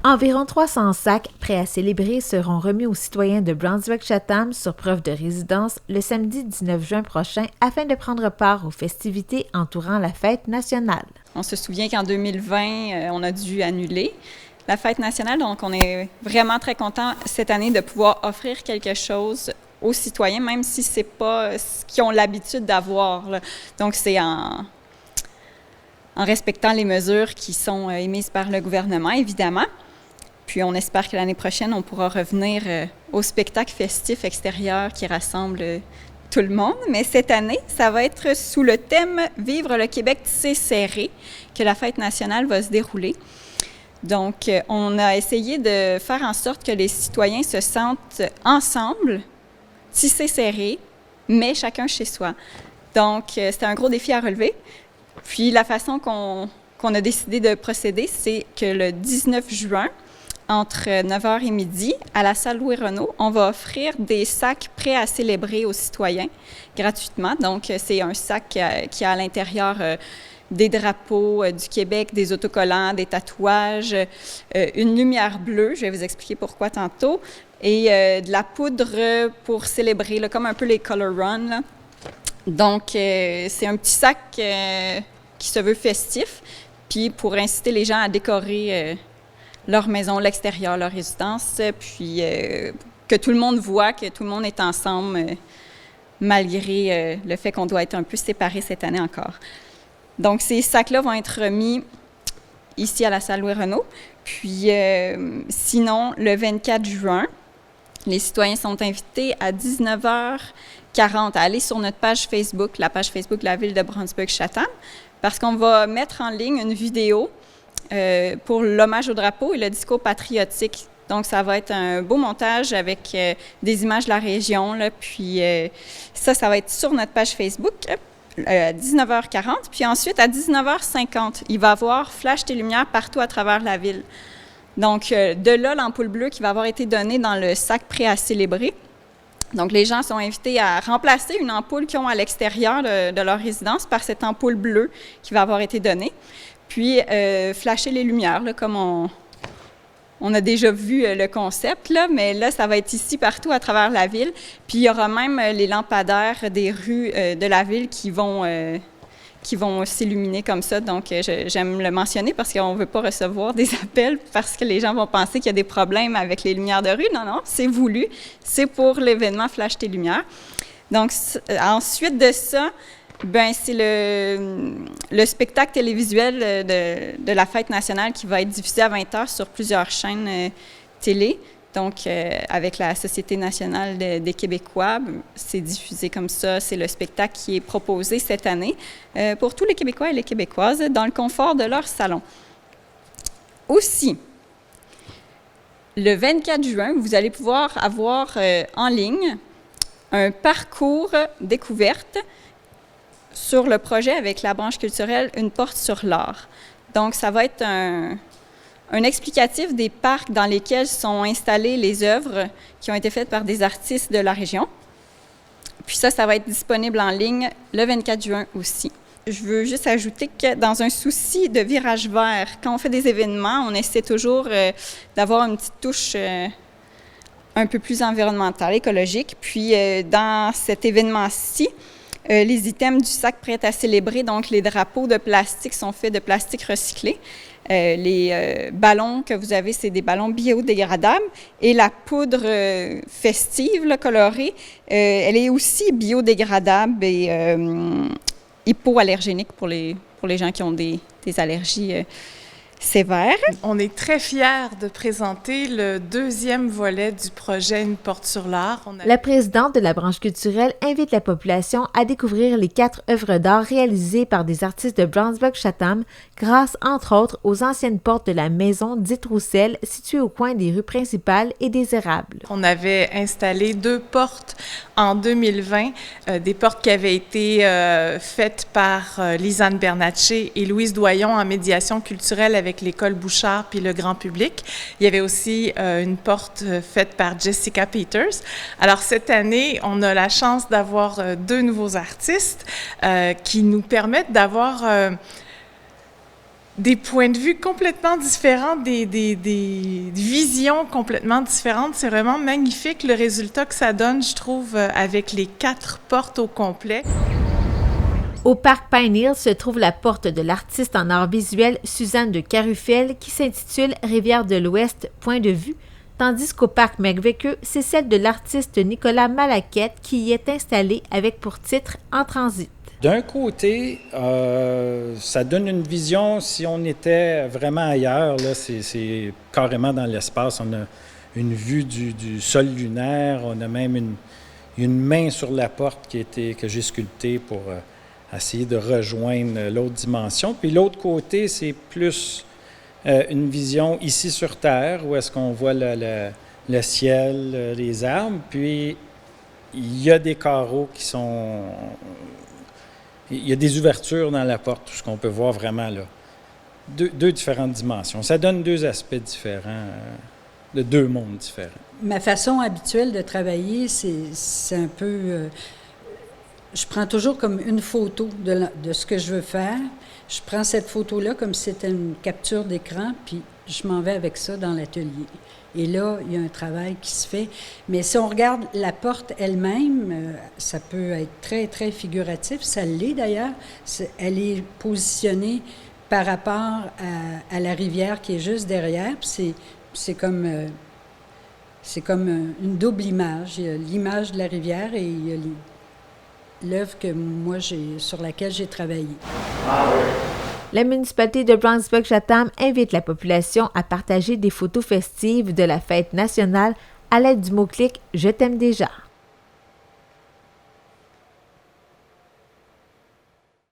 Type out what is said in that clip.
Environ 300 sacs prêts à célébrer seront remis aux citoyens de Brunswick-Chatham sur preuve de résidence le samedi 19 juin prochain afin de prendre part aux festivités entourant la fête nationale. On se souvient qu'en 2020, on a dû annuler la fête nationale, donc on est vraiment très content cette année de pouvoir offrir quelque chose aux citoyens, même si ce n'est pas ce qu'ils ont l'habitude d'avoir, là. Donc c'est en respectant les mesures qui sont émises par le gouvernement, évidemment. Puis on espère que l'année prochaine, on pourra revenir au spectacle festif extérieur qui rassemble tout le monde. Mais cette année, ça va être sous le thème « Vivre le Québec tissé serré » que la fête nationale va se dérouler. Donc, on a essayé de faire en sorte que les citoyens se sentent ensemble, tissés serrés, mais chacun chez soi. Donc, c'était un gros défi à relever. Puis, la façon qu'on a décidé de procéder, c'est que le 19 juin, entre 9h et midi, à la salle Louis-Renault, on va offrir des sacs prêts à célébrer aux citoyens gratuitement. Donc, c'est un sac qui a à l'intérieur des drapeaux du Québec, des autocollants, des tatouages, une lumière bleue, je vais vous expliquer pourquoi tantôt, et de la poudre pour célébrer, là, comme un peu les Color Run, là. Donc, c'est un petit sac qui se veut festif, puis pour inciter les gens à décorer leur maison, l'extérieur, leur résidence, puis que tout le monde voit que tout le monde est ensemble, malgré le fait qu'on doit être un peu séparés cette année encore. Donc, ces sacs-là vont être remis ici à la salle Louis-Renault. Puis, sinon, le 24 juin, les citoyens sont invités à 19h40 à aller sur notre page Facebook, la page Facebook de la Ville de Brunswick-Chatham, parce qu'on va mettre en ligne une vidéo pour l'hommage au drapeau et le discours patriotique. Donc, ça va être un beau montage avec des images de la région, là, puis ça va être sur notre page Facebook à 19h40. Puis ensuite, à 19h50, il va y avoir Flash tes lumières partout à travers la ville. Donc, de là, l'ampoule bleue qui va avoir été donnée dans le sac prêt à célébrer. Donc, les gens sont invités à remplacer une ampoule qu'ils ont à l'extérieur de leur résidence par cette ampoule bleue qui va avoir été donnée. Puis, flasher les lumières, là, comme on a déjà vu le concept, là, mais là, ça va être ici partout à travers la ville. Puis, il y aura même les lampadaires des rues de la ville qui vont s'illuminer comme ça. Donc, j'aime le mentionner parce qu'on ne veut pas recevoir des appels parce que les gens vont penser qu'il y a des problèmes avec les lumières de rue. Non, non, c'est voulu. C'est pour l'événement Flash tes lumières. Donc, ensuite de ça, ben c'est le spectacle télévisuel de la fête nationale qui va être diffusé à 20h sur plusieurs chaînes télé. Donc, avec la Société nationale des Québécois, c'est diffusé comme ça. C'est le spectacle qui est proposé cette année pour tous les Québécois et les Québécoises dans le confort de leur salon. Aussi, le 24 juin, vous allez pouvoir avoir en ligne un parcours découverte sur le projet avec la branche culturelle Une porte sur l'art. Donc, ça va être un explicatif des parcs dans lesquels sont installées les œuvres qui ont été faites par des artistes de la région. Puis ça va être disponible en ligne le 24 juin aussi. Je veux juste ajouter que dans un souci de virage vert, quand on fait des événements, on essaie toujours d'avoir une petite touche un peu plus environnementale, écologique. Puis dans cet événement-ci, les items du sac prêt à célébrer, donc les drapeaux de plastique sont faits de plastique recyclé. Les ballons que vous avez, c'est des ballons biodégradables. Et la poudre festive, là, colorée, elle est aussi biodégradable et hypoallergénique pour les gens qui ont des allergies sévères. On est très fiers de présenter le deuxième volet du projet Une porte sur l'art. La présidente de la branche culturelle invite la population à découvrir les 4 œuvres d'art réalisées par des artistes de Brunswick-Chatham grâce, entre autres, aux anciennes portes de la maison dite Roussel située au coin des rues principales et des Érables. On avait installé 2 portes en 2020, des portes qui avaient été faites par Lisanne Bernatchez et Louise Doyon en médiation culturelle avec l'École Bouchard puis le grand public. Il y avait aussi une porte faite par Jessica Peters. Alors, cette année, on a la chance d'avoir 2 nouveaux artistes qui nous permettent d'avoir Des points de vue complètement différents, des visions complètement différentes. C'est vraiment magnifique le résultat que ça donne, je trouve, avec les 4 portes au complet. Au parc Pine Hill se trouve la porte de l'artiste en art visuel Suzanne de Carufel qui s'intitule Rivière de l'Ouest, point de vue, tandis qu'au parc McVicker, c'est celle de l'artiste Nicolas Malaquette qui y est installée avec pour titre En transit. D'un côté, ça donne une vision, si on était vraiment ailleurs, là, c'est carrément dans l'espace, on a une vue du sol lunaire, on a même une main sur la porte que j'ai sculptée pour essayer de rejoindre l'autre dimension. Puis l'autre côté, c'est plus une vision ici sur Terre, où est-ce qu'on voit le ciel, les arbres, puis il y a des carreaux qui sont... Il y a des ouvertures dans la porte, tout ce qu'on peut voir vraiment là. Deux différentes dimensions. Ça donne 2 aspects différents, de 2 mondes différents. Ma façon habituelle de travailler, c'est un peu... je prends toujours comme une photo de ce que je veux faire. Je prends cette photo-là comme si c'était une capture d'écran, puis je m'en vais avec ça dans l'atelier. Et là, il y a un travail qui se fait. Mais si on regarde la porte elle-même, ça peut être très, très figuratif. Ça l'est d'ailleurs. Elle est positionnée par rapport à la rivière qui est juste derrière. Puis c'est comme une double image. Il y a l'image de la rivière et il y a l'œuvre sur laquelle j'ai travaillé. La municipalité de Brunswick-Chatham invite la population à partager des photos festives de la fête nationale à l'aide du mot-clic « Je t'aime déjà ».